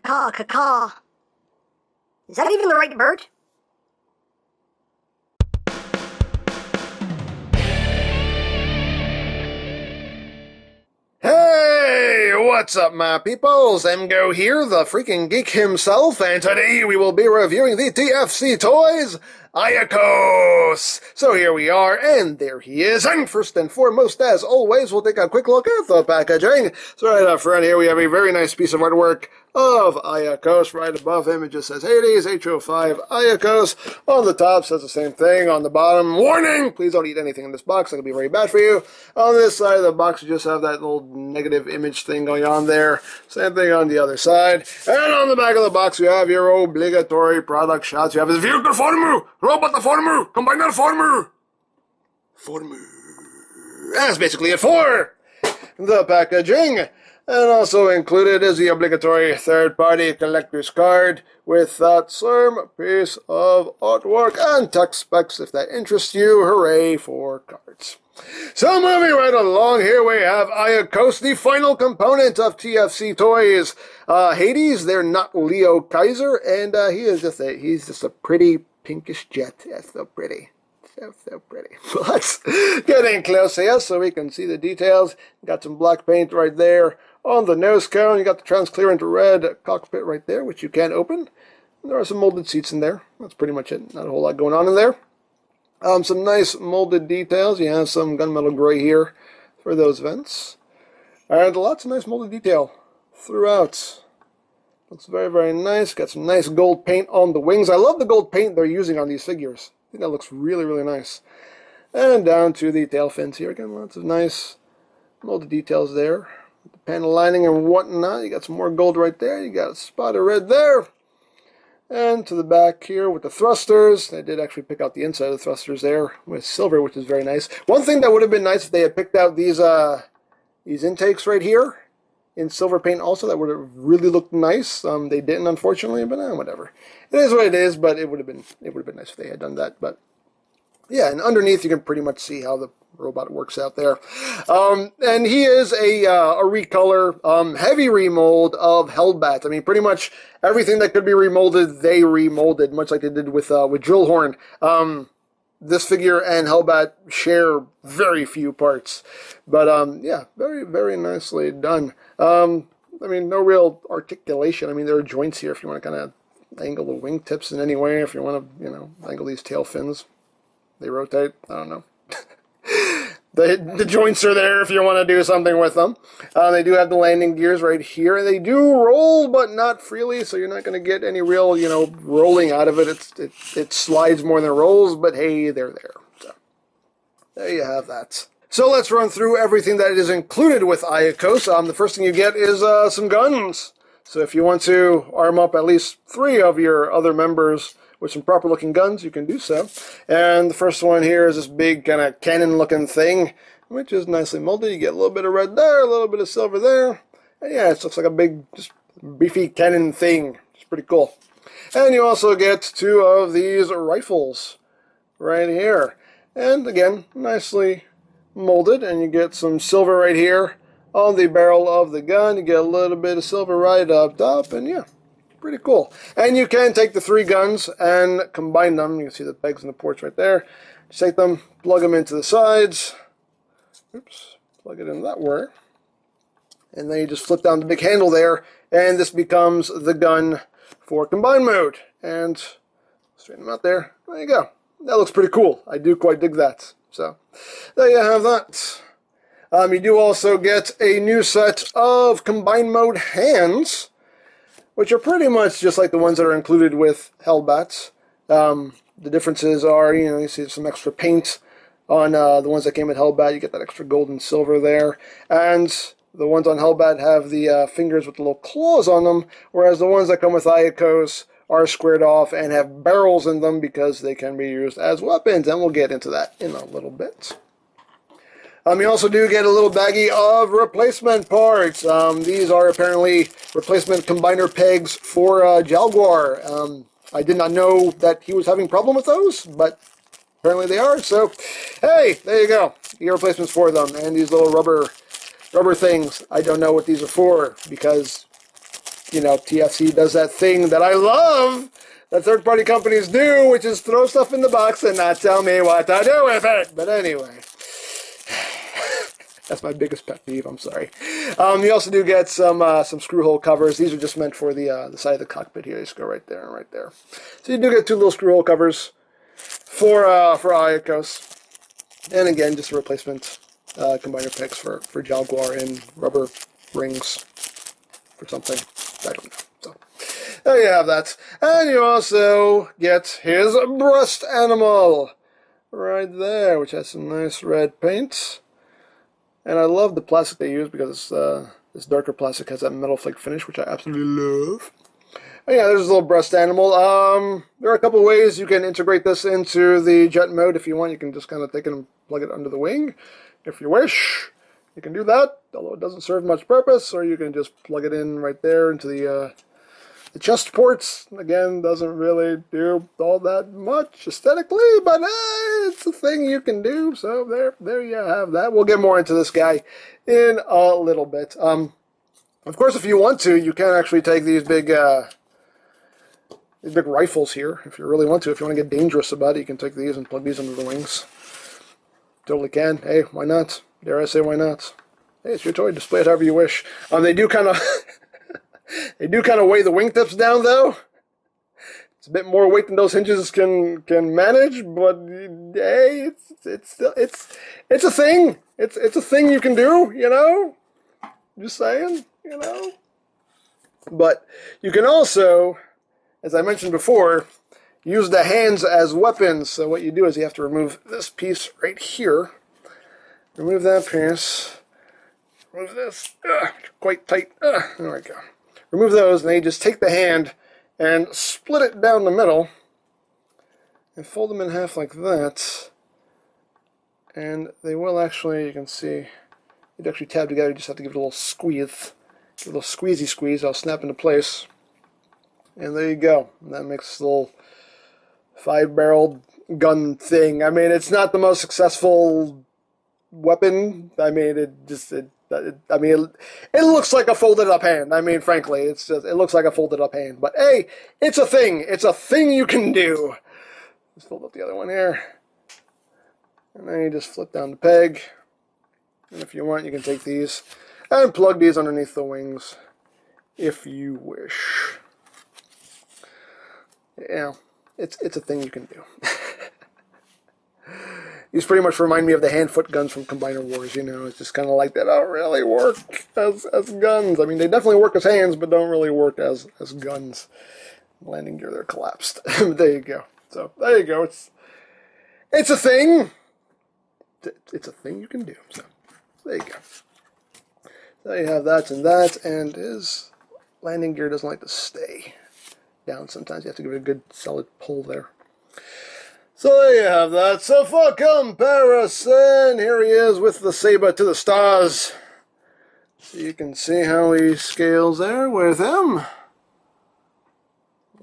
Caw, caw. Is that even the right bird? Hey, what's up, my peoples? EmGo here, the freaking geek himself, and today we will be reviewing the TFC toys, AIAKOS. So here we are, and there he is. And first and foremost, as always, we'll take a quick look at the packaging. So right up front here, we have a very nice piece of artwork of AIAKOS. Right above him, it just says Hades, H05, AIAKOS. On the top, says the same thing. On the bottom, warning! Please don't eat anything in this box. That could be very bad for you. On this side of the box, you just have that little negative image thing going on there. Same thing on the other side. And on the back of the box, you have your obligatory product shots. You have his vehicle formu, robot formu, combiner formu. That's basically it for the packaging. And also included is the obligatory third-party collector's card with that same piece of artwork and text specs if that interests you. Hooray for cards. So moving right along, here we have AIAKOS, the final component of TFC toys. Hades, they're not Leo Kaiser, and he's just a pretty pinkish jet. That's so pretty. So pretty. Let's get in close here so we can see the details. Got some black paint right there on the nose cone. You got the transparent red cockpit right there, which you can open. There are some molded seats in there. That's pretty much it. Not a whole lot going on in there. Some nice molded details. You have some gunmetal gray here for those vents. And lots of nice molded detail throughout. Looks very, very nice. Got some nice gold paint on the wings. I love the gold paint they're using on these figures. I think that looks really, really nice. And down to the tail fins here. Again, lots of nice molded details there. The panel lining and whatnot. You got some more gold right there. You got a spot of red there. And to the back here with the thrusters. They did actually pick out the inside of the thrusters there with silver, which is very nice. One thing that would have been nice if they had picked out these intakes right here in silver paint also. That would have really looked nice. They didn't, unfortunately, but whatever. It is what it is, but it would have been nice if they had done that. But yeah, and underneath you can pretty much see how the robot works out there. And he is a recolor, heavy remold of Hellbat. I mean, pretty much everything that could be remolded, they remolded, much like they did with Drillhorn. This figure and Hellbat share very few parts. But, yeah, very, very nicely done. I mean, no real articulation. I mean, there are joints here if you want to kind of angle the wingtips in any way, if you want to, angle these tail fins. They rotate. I don't know. The joints are there if you want to do something with them. They do have the landing gears right here. They do roll, but not freely, so you're not going to get any real, rolling out of it. It slides more than it rolls, but hey, they're there. So there you have that. So let's run through everything that is included with AIAKOS. The first thing you get is some guns. So if you want to arm up at least 3 of your other members with some proper looking guns, you can do so. And the first one here is this big kind of cannon looking thing, which is nicely molded. You get a little bit of red there, a little bit of silver there. And yeah, it looks like a big, just beefy cannon thing. It's pretty cool. And you also get 2 of these rifles right here. And again, nicely molded. And you get some silver right here on the barrel of the gun. You get a little bit of silver right up top. And yeah, pretty cool. And you can take the 3 guns and combine them. You can see the pegs and the ports right there. Just take them, plug them into the sides. Oops, plug it in that way. And then you just flip down the big handle there, and this becomes the gun for combine mode. And straighten them out there. There you go. That looks pretty cool. I do quite dig that. So there you have that. You do also get a new set of combine mode hands, which are pretty much just like the ones that are included with Hellbats. The differences are, you see some extra paint on the ones that came with Hellbat. You get that extra gold and silver there. And the ones on Hellbat have the fingers with the little claws on them, whereas the ones that come with AIAKOS are squared off and have barrels in them because they can be used as weapons, and we'll get into that in a little bit. You also do get a little baggie of replacement parts. These are apparently replacement combiner pegs for Jaguar. I did not know that he was having a problem with those, but apparently they are. So, hey, there you go. You get replacements for them. And these little rubber things, I don't know what these are for, because you know, TFC does that thing that I love that third-party companies do, which is throw stuff in the box and not tell me what to do with it. But anyway, that's my biggest pet peeve. I'm sorry. You also do get some screw hole covers. These are just meant for the side of the cockpit here. You just go right there and right there. So you do get 2 little screw hole covers for AIAKOS. And again, just a replacement combiner picks for Jaguar and rubber rings for something. I don't know. So there you have that. And you also get his breast animal right there, which has some nice red paint. And I love the plastic they use because this darker plastic has that metal flake finish, which I absolutely love. And yeah, there's a little breast animal. There are a couple ways you can integrate this into the jet mode. If you want, you can just kind of take it and plug it under the wing. If you wish, you can do that, although it doesn't serve much purpose. Or you can just plug it in right there into the chest ports. Again, doesn't really do all that much aesthetically, but it's a thing you can do. So there you have that. We'll get more into this guy in a little bit. Of course, if you want to, you can actually take these big rifles here, if you really want to. If you want to get dangerous about it, you can take these and plug these under the wings. Totally can. Hey, why not? Dare I say, why not? Hey, it's your toy. Display it however you wish. They do kind of they do kind of weigh the wingtips down, though. It's a bit more weight than those hinges can manage, but hey, it's a thing. It's a thing you can do, you know. Just saying, you know. But you can also, as I mentioned before, use the hands as weapons. So what you do is you have to remove this piece right here. Remove that piece. Remove this. Quite tight. There we go. Remove those, and then you just take the hand and split it down the middle and fold them in half like that. And they will actually, you can see, it actually tab together. You just have to give it a little squeeze. Give it a little squeezy squeeze. I'll snap into place. And there you go. And that makes a little 5-barreled gun thing. I mean, it's not the most successful weapon. I mean, it looks like a folded up hand. I mean, frankly, it looks like a folded up hand. But hey, it's a thing. It's a thing you can do. Let's fold up the other one here. And then you just flip down the peg. And if you want, you can take these and plug these underneath the wings if you wish. Yeah, it's a thing you can do. These pretty much remind me of the hand-foot guns from Combiner Wars, you know. It's just kind of like they don't really work as guns. I mean, they definitely work as hands, but don't really work as guns. Landing gear there collapsed. There you go. So, there you go. It's a thing. It's a thing you can do. So, there you go. So you have that, and his landing gear doesn't like to stay down. Sometimes you have to give it a good solid pull there. So there you have that. So for comparison, here he is with the saber to the stars. So you can see how he scales there with him.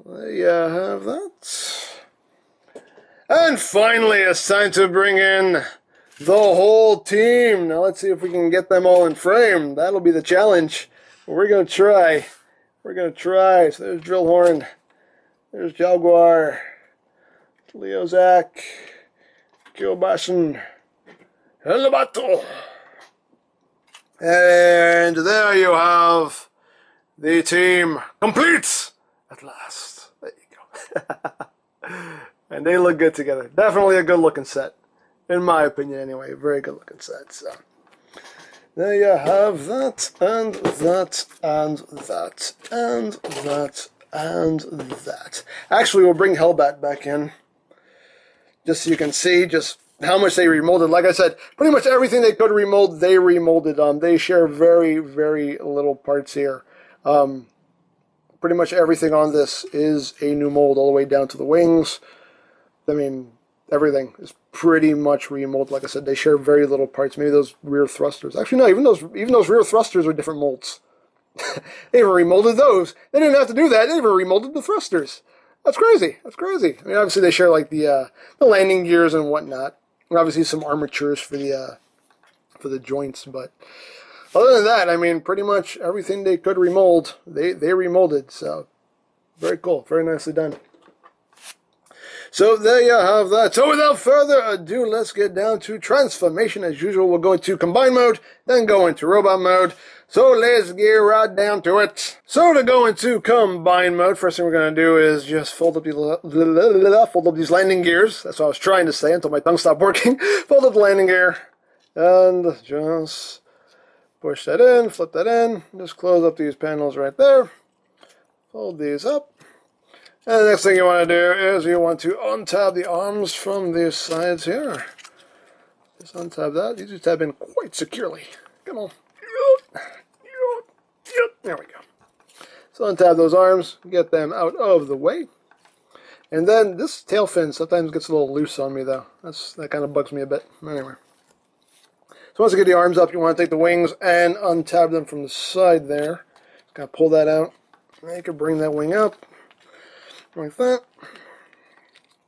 There you have that. And finally, it's time to bring in the whole team. Now let's see if we can get them all in frame. That'll be the challenge. We're going to try. We're going to try. So there's Drillhorn. There's Jaguar. Leo Zach. Kiyobashi. And the battle. And there you have the team complete at last. There you go. And they look good together. Definitely a good looking set. In my opinion, anyway. Very good looking set. So there you have that, and that, and that, and that, and that. Actually, we'll bring Hellbat back in, just so you can see just how much they remolded. Like I said, pretty much everything they could remold, they remolded. They share very, very little parts here. Pretty much everything on this is a new mold, all the way down to the wings. I mean, everything is pretty much remolded. Like I said, they share very little parts. Maybe those rear thrusters. Actually, no, even those rear thrusters are different molds. They even remolded those. They didn't have to do that. They even remolded the thrusters. That's crazy. That's crazy. I mean, obviously they share like the landing gears and whatnot. And obviously some armatures for the joints, but Other than that, I mean, pretty much everything they could remold, they remolded. So, very cool. Very nicely done. So there you have that. So without further ado, let's get down to transformation. As usual, we'll go into combine mode, then go into robot mode. So let's get right down to it. So to go into combine mode, first thing we're going to do is just fold up these landing gears. That's what I was trying to say until my tongue stopped working. Fold up the landing gear and just push that in, flip that in. Just close up these panels right there. Fold these up. And the next thing you want to do is you want to untab the arms from these sides here. Just untab that. These are tabbed in quite securely. Come on. There we go. So untab those arms, get them out of the way. And then this tail fin sometimes gets a little loose on me though. That kind of bugs me a bit. Anyway. So once you get the arms up, you want to take the wings and untab them from the side there. Just kind of pull that out. And you can bring that wing up. Like that.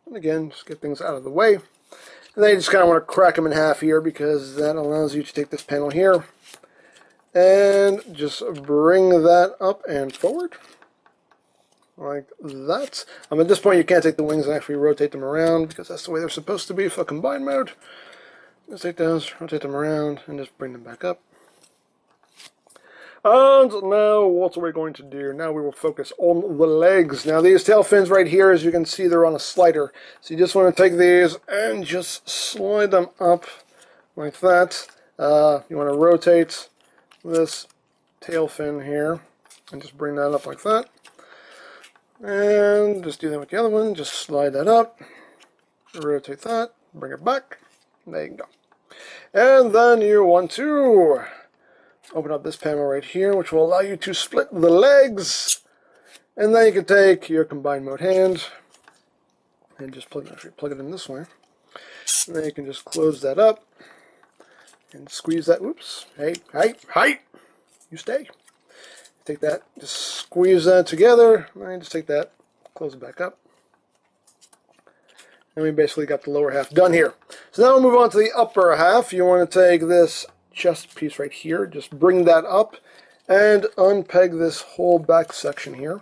And again, just get things out of the way. And then you just kind of want to crack them in half here because that allows you to take this panel here and just bring that up and forward. Like that. At this point, you can't take the wings and actually rotate them around because that's the way they're supposed to be for combine mode. Just take those, rotate them around, and just bring them back up. And now, what are we going to do? Now we will focus on the legs. Now these tail fins right here, as you can see, they're on a slider. So you just want to take these and just slide them up like that. You want to rotate this tail fin here and just bring that up like that. And just do that with the other one. Just slide that up, rotate that, bring it back. There you go. And then you want to open up this panel right here, which will allow you to split the legs. And then you can take your combine mode hand and just plug it in this way. And then you can just close that up and squeeze that. Oops. Hey. You stay. Take that, just squeeze that together. And just take that, close it back up. And we basically got the lower half done here. So now we'll move on to the upper half. You want to take this chest piece right here, just bring that up and unpeg this whole back section here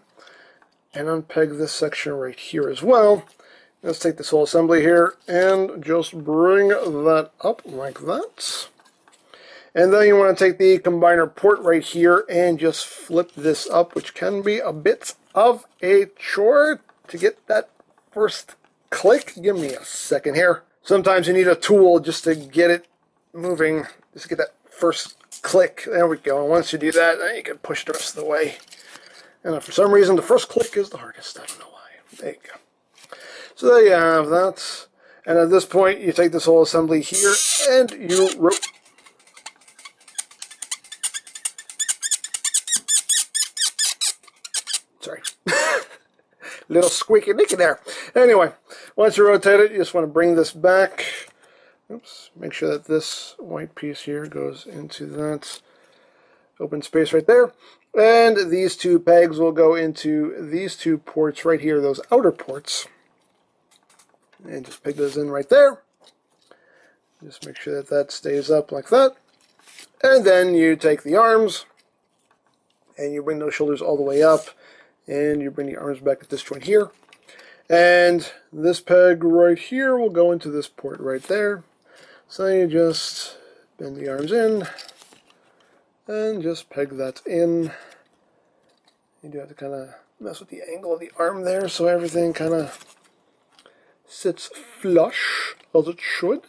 and unpeg this section right here as well. Let's take this whole assembly here and just bring that up like that. And then you want to take the combiner port right here and just flip this up, which can be a bit of a chore to get that first click. Give me a second here. Sometimes you need a tool just to get it moving. Just get that first click. There we go. And once you do that, then you can push the rest of the way. And for some reason, the first click is the hardest. I don't know why. There you go. So there you have that. And at this point, you take this whole assembly here and you sorry. Little squeaky nicky there. Anyway, once you rotate it, you just want to bring this back. Oops, make sure that this white piece here goes into that open space right there. And these two pegs will go into these two ports right here, those outer ports. And just peg those in right there. Just make sure that that stays up like that. And then you take the arms and you bring those shoulders all the way up. And you bring the arms back at this joint here. And this peg right here will go into this port right there. So you just bend the arms in and just peg that in. You do have to kind of mess with the angle of the arm there so everything kind of sits flush as it should.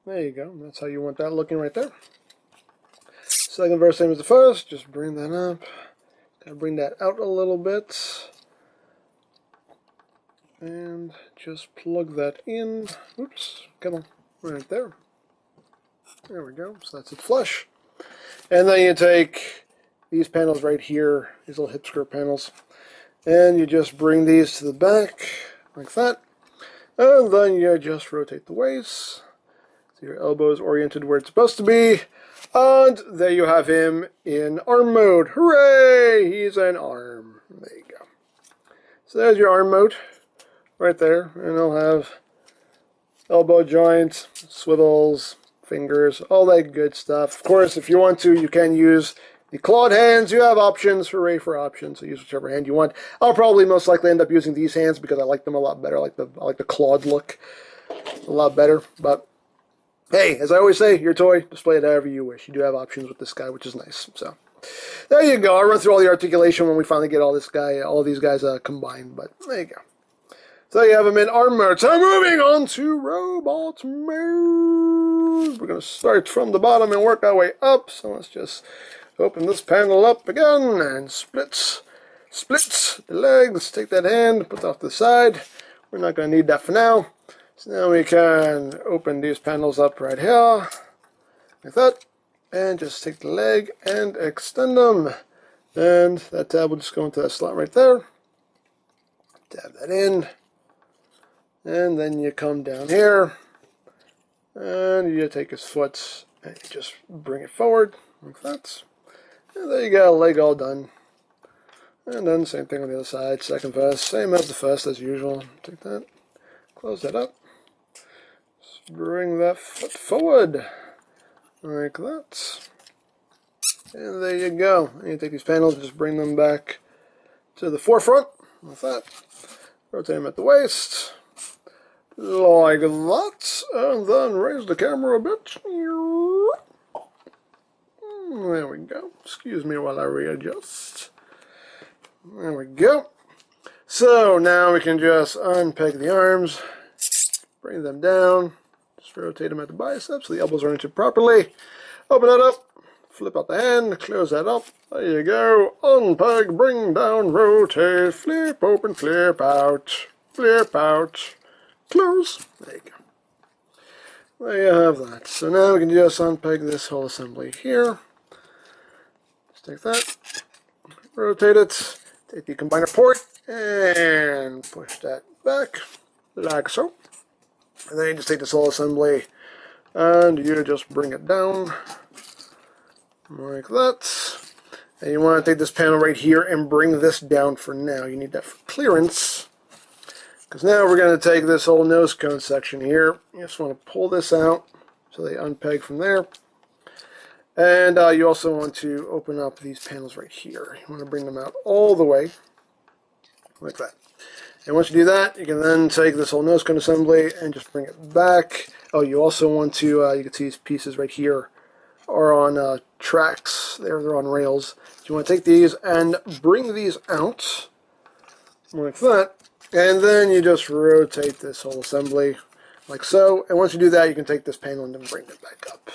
There you go. That's how you want that looking right there. Second verse, same as the first. Just bring that up. Kind of bring that out a little bit. And just plug that in. Oops, come on, right there. There we go, so that's it flush. And then you take these panels right here, these little hip skirt panels, and you just bring these to the back, like that. And then you just rotate the waist, so your elbow is oriented where it's supposed to be. And there you have him in arm mode. Hooray! He's an arm. There you go. So there's your arm mode. Right there, and I'll have elbow joints, swivels, fingers, all that good stuff. Of course, if you want to, you can use the clawed hands. You have options, hooray for options, so use whichever hand you want. I'll probably most likely end up using these hands because I like them a lot better. I like the clawed look a lot better, but hey, as I always say, your toy, display it however you wish. You do have options with this guy, which is nice. So there you go. I'll run through all the articulation when we finally get all these guys combined, but there you go. So you have them in armor. So moving on to robot mode. We're going to start from the bottom and work our way up. So let's just open this panel up again and splits the legs. Take that hand, put it off to the side. We're not going to need that for now. So now we can open these panels up right here, like that, and just take the leg and extend them. And that tab will just go into that slot right there. Tab that in. And then you come down here, and you take his foot, and you just bring it forward, like that. And there you go, leg all done. And then same thing on the other side, second first, same as the first as usual. Take that, close that up. Bring that foot forward, like that. And there you go. And you take these panels and just bring them back to the forefront, like that. Rotate them at the waist, like that. And then raise the camera a bit. There we go. Excuse me while I readjust. There we go. So now we can just unpeg the arms, bring them down. Rotate them at the biceps so the elbows are into properly. Open that up, flip out the hand, close that up. There you go. Unpeg, bring down, rotate, flip open, flip out, close. There you go. There you have that. So now we can just unpeg this whole assembly here. Just take that, rotate it, take the combiner port, and push that back, like so. And then you just take this whole assembly and you just bring it down like that. And you want to take this panel right here and bring this down for now. You need that for clearance. Because now we're going to take this whole nose cone section here. You just want to pull this out so they unpeg from there. And you also want to open up these panels right here. You want to bring them out all the way like that. And once you do that, you can then take this whole nose cone assembly and just bring it back. Oh, you also want to, you can see these pieces right here are on tracks. They're on rails. So you want to take these and bring these out like that. And then you just rotate this whole assembly like so. And once you do that, you can take this panel and then bring it back up.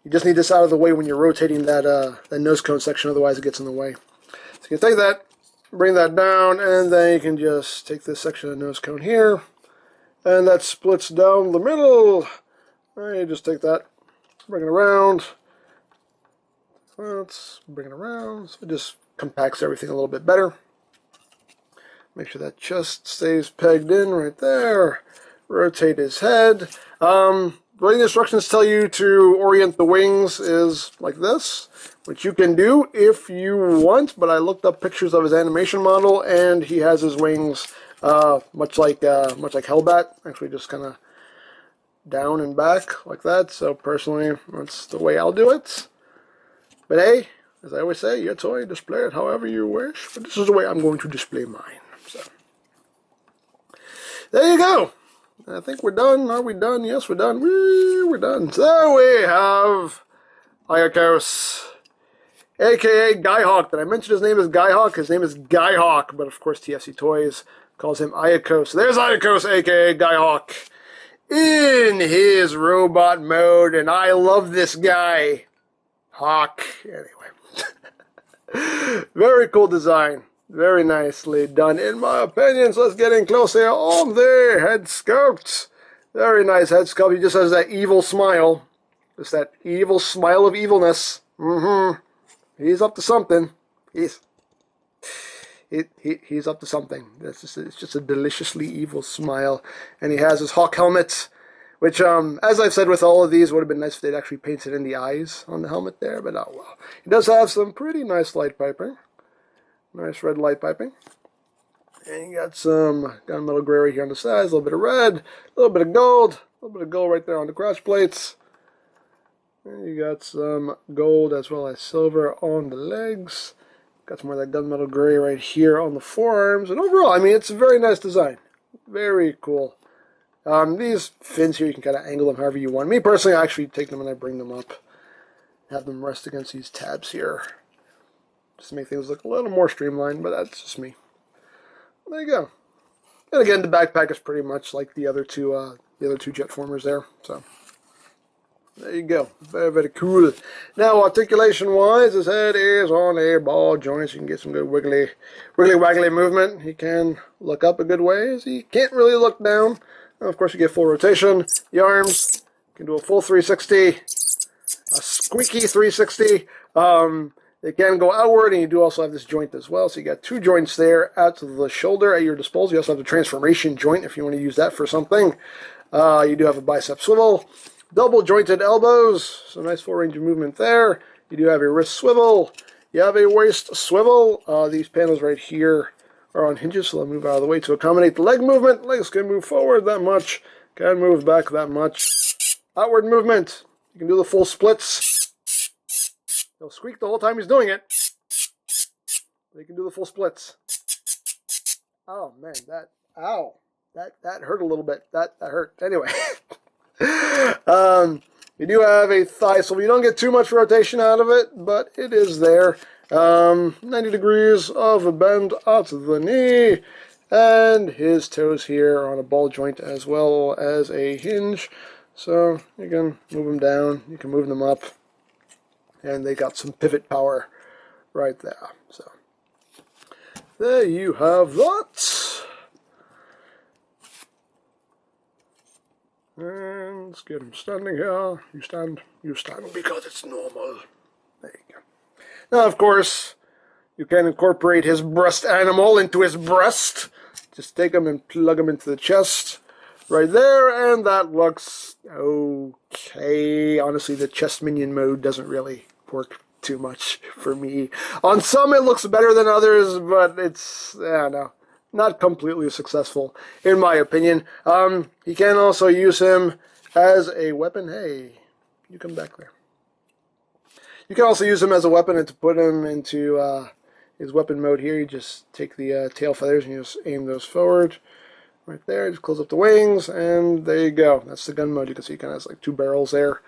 You just need this out of the way when you're rotating that, that nose cone section, otherwise it gets in the way. So you can take that, bring that down, and then you can just take this section of the nose cone here, and that splits down the middle. And you just take that, bring it around. Let's bring it around, so it just compacts everything a little bit better. Make sure that chest stays pegged in right there. Rotate his head. The way the instructions tell you to orient the wings is like this, which you can do if you want, but I looked up pictures of his animation model, and he has his wings much like Hellbat, actually just kind of down and back like that. So personally, that's the way I'll do it. But hey, as I always say, your toy, display it however you wish, but this is the way I'm going to display mine. So there you go. I think we're done. Are we done? Yes, we're done. Woo, we're done. So we have AIAKOS, a.k.a. Guyhawk. Did I mention his name is Guyhawk? His name is Guyhawk, but of course TFC Toys calls him AIAKOS. So there's AIAKOS, a.k.a. Guyhawk, in his robot mode, and I love this guy. Hawk. Anyway. Very cool design. Very nicely done, in my opinion. So let's get in close here on the head sculpt. Very nice head sculpt. He just has that evil smile. Just that evil smile of evilness. He's up to something. He's up to something. It's just a deliciously evil smile. And he has his Hawk helmet, which, as I've said with all of these, would have been nice if they'd actually painted in the eyes on the helmet there, but oh well. He does have some pretty nice light piping. Nice red light piping. And you got some gunmetal gray right here on the sides, a little bit of red, a little bit of gold, A little bit of gold right there on the crotch plates. And you got some gold as well as silver on the legs. Got some more of that gunmetal gray right here on the forearms. And overall, I mean, it's a very nice design. Very cool. These fins here, you can kind of angle them however you want. Me personally, I actually take them and I bring them up. Have them rest against these tabs here. Just to make things look a little more streamlined, but that's just me. There you go. And again, the backpack is pretty much like the other two jet formers there. So there you go. Very, very cool. Now, articulation-wise, his head is on a ball joint, so you can get some good wiggly waggly movement. He can look up a good ways. He can't really look down. And of course, you get full rotation. The arms can do a full 360, a squeaky 360. They can go outward, and you do also have this joint as well. So you got two joints there out to the shoulder at your disposal. You also have the transformation joint if you want to use that for something. You do have a bicep swivel, double jointed elbows, so nice full range of movement there. You do have a wrist swivel. You have a waist swivel. These panels right here are on hinges, so they'll move out of the way to accommodate the leg movement. Legs can move forward that much, can move back that much. Outward movement. You can do the full splits. He'll squeak the whole time he's doing it. They can do the full splits. Oh man, that hurt a little bit. That hurt. Anyway, you do have a thigh swivel. You don't get too much rotation out of it, but it is there. 90 degrees of a bend out to the knee, and his toes here are on a ball joint as well as a hinge. So you can move them down. You can move them up. And they got some pivot power right there. So there you have that. And let's get him standing here. You stand because it's normal. There you go. Now, of course, you can incorporate his breast animal into his breast. Just take him and plug him into the chest. Right there, and that looks okay. Honestly, the chest minion mode doesn't really work too much for me. On some, it looks better than others, but it's, not completely successful, in my opinion. You can also use him as a weapon. Hey, you come back there. You can also use him as a weapon, and to put him into his weapon mode here, you just take the tail feathers and you just aim those forward. Right there, just close up the wings, and there you go. That's the gun mode. You can see he kind of has like two barrels there.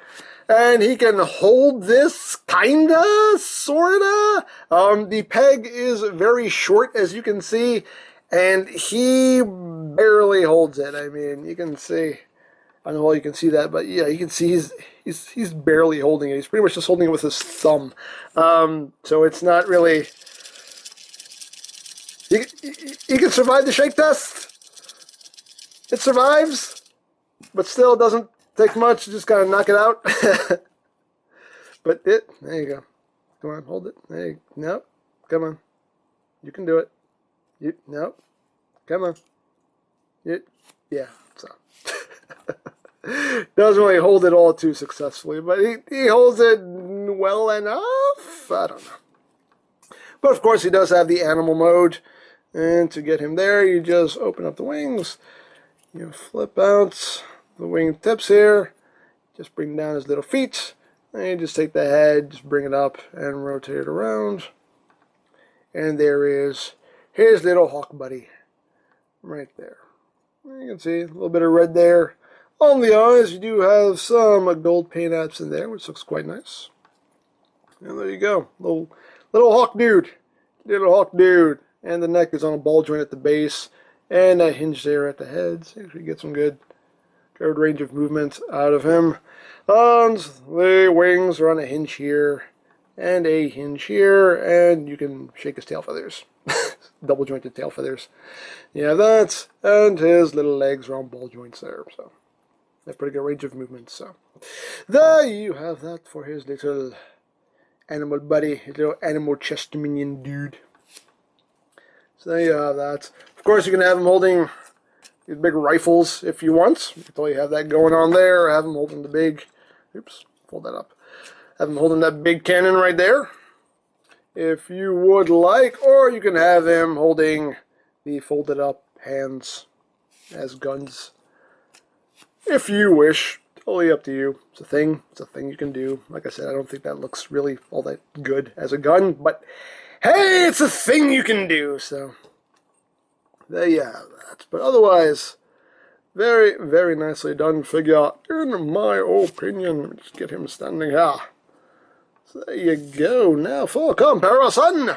And he can hold this, kinda, sorta. The peg is very short, as you can see, and he barely holds it. I mean, you can see, I don't know if you can see that, but yeah, you can see he's barely holding it. He's pretty much just holding it with his thumb. So it's not really, he can survive the shake test. It survives, but still it doesn't take much. Just kind of knock it out. But there you go. Come on, hold it. There you go. Nope. Come on. You can do it. Nope. Come on. Yeah, so. Doesn't really hold it all too successfully, but he holds it well enough. I don't know. But of course, he does have the animal mode. And to get him there, you just open up the wings. You flip out the wing tips here, just bring down his little feet, and you just take the head, just bring it up and rotate it around. And there is his little hawk buddy right there. You can see a little bit of red there. On the eyes, you do have some gold paint apps in there, which looks quite nice. And there you go, little hawk dude. Little hawk dude. And the neck is on a ball joint at the base. And a hinge there at the head, so you get some good range of movement out of him. And the wings are on a hinge here, and a hinge here, and you can shake his tail feathers. Double jointed tail feathers. You have that, and his little legs are on ball joints there, so they have pretty good range of movement. So there you have that for his little animal buddy, his little animal chest minion dude. So there you have that. Of course, you can have him holding these big rifles if you want. You can totally have that going on there. Have him holding the big, fold that up. Have him holding that big cannon right there, if you would like. Or you can have him holding the folded up hands as guns. if you wish. Totally up to you. It's a thing. It's a thing you can do. Like I said, I don't think that looks really all that good as a gun, but hey, it's a thing you can do. So there you have that. But otherwise, very, very nicely done figure, in my opinion. Let me just get him standing here. So there you go. Now for comparison.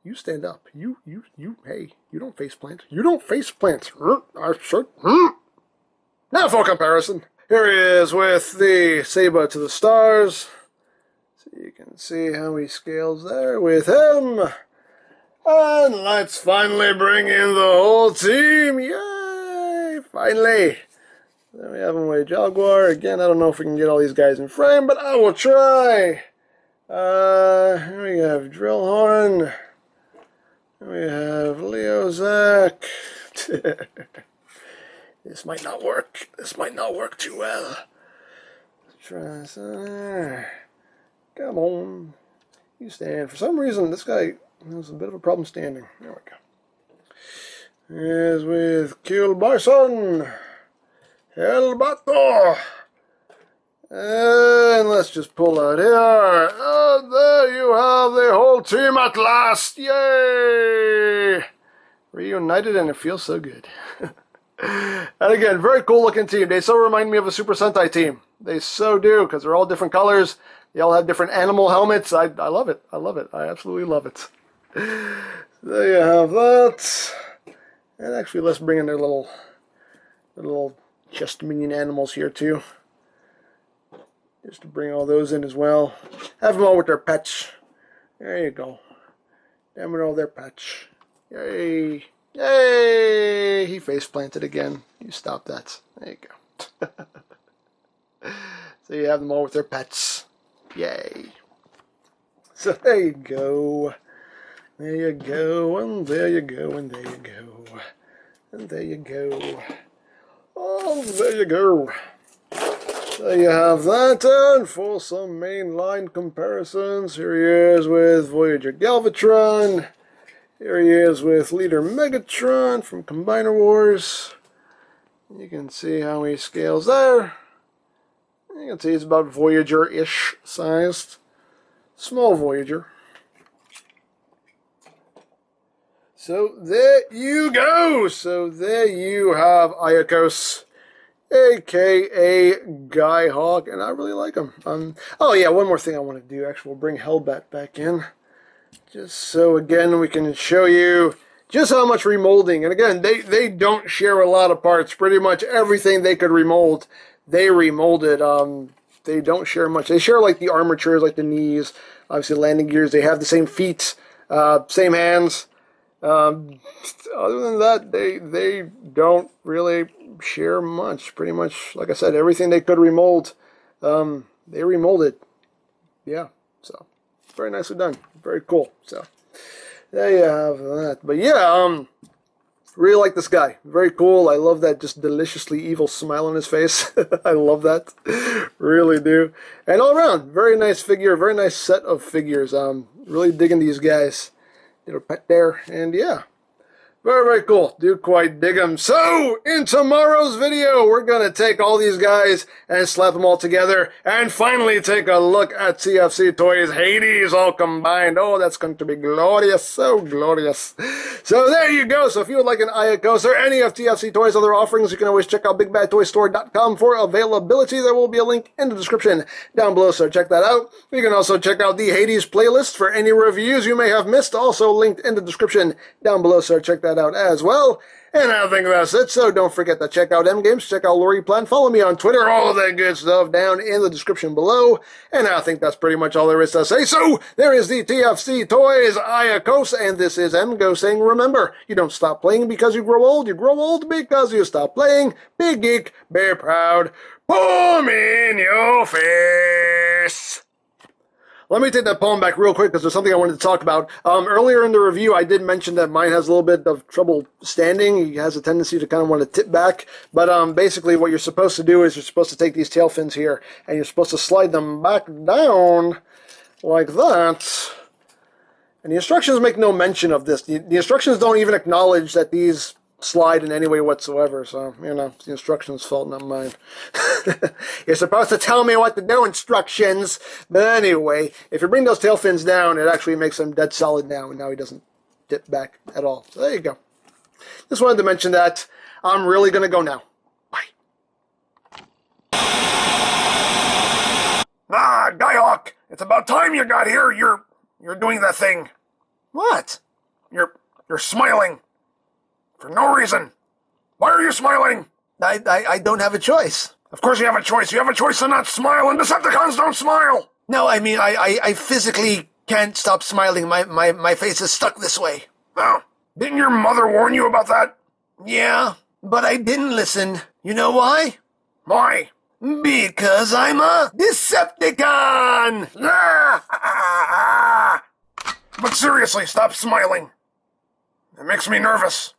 You stand up. Hey, you don't face plant. You don't face plant. Now for comparison. Here he is with the saber to the stars. So you can see how he scales there with him. And let's finally bring in the whole team. Yay! Finally. Then we have him with Jaguar. Again, I don't know if we can get all these guys in frame, but I will try. Here we have Drillhorn. We have Leozak. This might not work. This might not work too well. Let's try this. Come on. You stand. For some reason, this guy has a bit of a problem standing. There we go. Here's with Kielbarson. Helbato. And let's just pull out here. And there you have the whole team at last. Yay! Reunited, and it feels so good. And again, very cool looking team. They so remind me of a Super Sentai team. They so do, because they're all different colors. They all have different animal helmets. I love it. I love it. I absolutely love it. There you have that. And actually, let's bring in their little chest minion animals here too. Just to bring all those in as well. Have them all with their pets. There you go. Them with all their pets. Yay. Yay! He face planted again. You stop that. There you go. So you have them all with their pets. Yay. So there you go. There you go. And there you go. And there you go. And there you go. Oh, there you go. There you have that, and for some mainline comparisons, here he is with Voyager Galvatron. Here he is with Leader Megatron from Combiner Wars. You can see how he scales there. You can see he's about Voyager-ish sized. Small Voyager. So there you go. So there you have AIAKOS, a.k.a. Guyhawk, and I really like him. Oh yeah, one more thing I want to do. Actually, we'll bring Hellbat back in. Just so, again, we can show you just how much remolding. And again, they don't share a lot of parts. Pretty much everything they could remold, they remolded. They don't share much. They share, like, the armatures, like the knees, obviously landing gears. They have the same feet, same hands. Other than that, they don't really share much. Pretty much, like I said, everything they could remold, they remolded. Yeah, so very nicely done. Very cool. So there you have that. But yeah, really like this guy. Very cool. I love that just deliciously evil smile on his face. I love that. Really do. And all around, very nice figure. Very nice set of figures. Really digging these guys. Little pet there, and yeah, very, very cool. Do quite dig them. So, in tomorrow's video, we're going to take all these guys and slap them all together and finally take a look at TFC Toys Hades all combined. Oh, that's going to be glorious. So glorious. So, there you go. So, if you would like an AIAKOS or any of TFC Toys' other offerings, you can always check out BigBadToyStore.com for availability. There will be a link in the description down below, so check that out. You can also check out the Hades playlist for any reviews you may have missed, also linked in the description down below, so check that out as well. And I think that's it, so don't forget to check out EmGo's, check out Lori Plan, follow me on Twitter, all of that good stuff down in the description below. And I think that's pretty much all there is to say. So, there is the TFC Toys AIAKOS, and this is EmGo saying, remember, you don't stop playing because you grow old because you stop playing. Big geek, be proud, boom in your face. Let me take that poem back real quick because there's something I wanted to talk about. Earlier in the review, I did mention that mine has a little bit of trouble standing. He has a tendency to kind of want to tip back. But basically what you're supposed to do is you're supposed to take these tail fins here and you're supposed to slide them back down like that. And the instructions make no mention of this. The instructions don't even acknowledge that these slide in any way whatsoever. So, you know, it's the instructions' fault, not mine. You're supposed to tell me what to do, instructions. But anyway, if you bring those tail fins down, it actually makes them dead solid now, and now he doesn't dip back at all. So there you go. Just wanted to mention that. I'm really going to go now. Bye. Ah, Guyhawk, it's about time you got here. You're doing that thing. What? You're smiling. For no reason. Why are you smiling? I don't have a choice. Of course you have a choice. You have a choice to not smile, and Decepticons don't smile. No, I mean, I physically can't stop smiling. My face is stuck this way. Oh, didn't your mother warn you about that? Yeah, but I didn't listen. You know why? Why? Because I'm a Decepticon! But seriously, stop smiling. It makes me nervous.